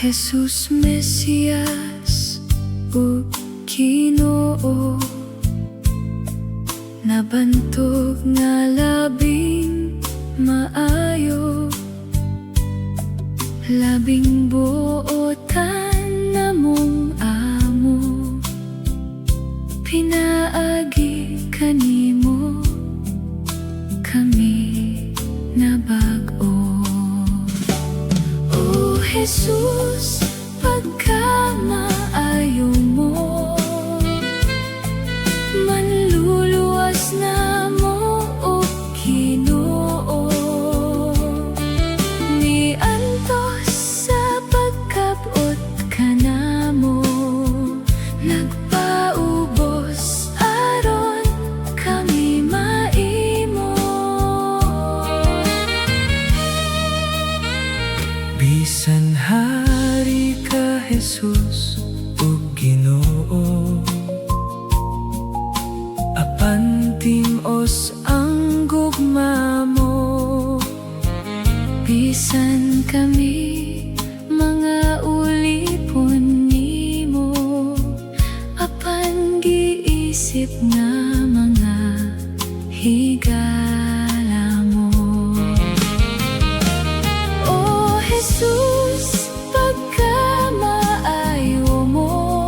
Hesus Mesiyas ug GINOO, nabantog nga labing maayo, labing buotan namong amo, pinaagi kanimo kami na bag-o. O Hesus, pagkamaayo mo, manluluwas na mo o GINOO, niantos sa pagkabot ka na mo, nagpaubos aron kami maimo. Bisan hari ka Hesus ug GINOO, apan tim-os ang gugma mo. Bisan kami mga ulipon nimo, apan giisip nga mga higala mo. O Hesus, pagkamaayo mo,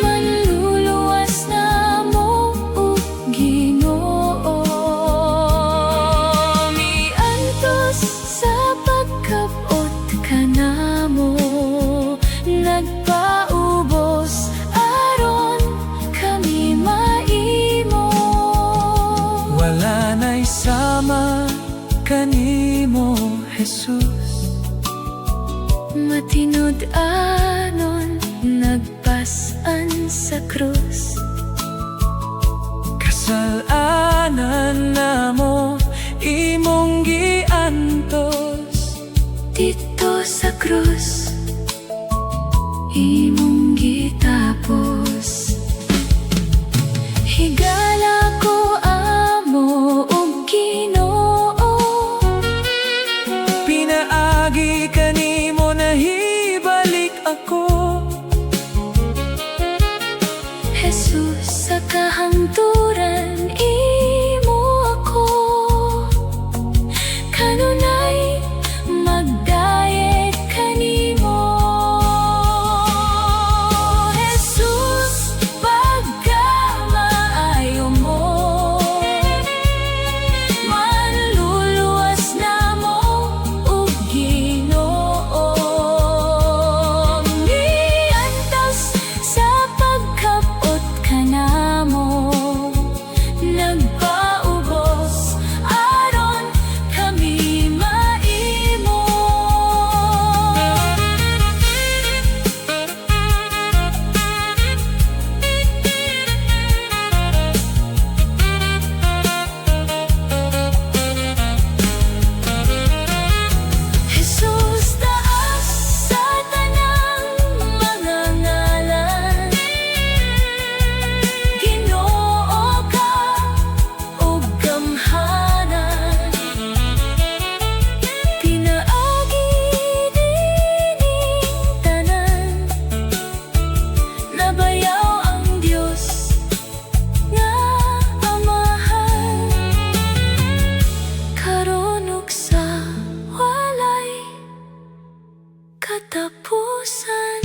manluluwas na mo ug GINOO, miantos sa pagkabot ka na mo, nagpaubos aron kami maimo. Wala na'y sama kanimo Hesus, matinud-anon nagpasan sa krus, kasalanan namo imong giantos dito sa krus, imong gitapos. Higala ko amo ug GINOO, pinaagi kanimo nahibalik ako. Hesus, sa kahangturan imo ako, kanunay magdayeg kanimo. Hesus, pagkamaayo mo, manluluwas na mo ug GINOO, miantos sa pagkabot ka na mo, nagpaubos aron kami maimo. Hesus, taas sa tanang mga ngalan, GINOO ka ug gamhanan, pinaagi nining tanan, nabayaw ang Dios nga Amahan, karon ug sa walay katapusan.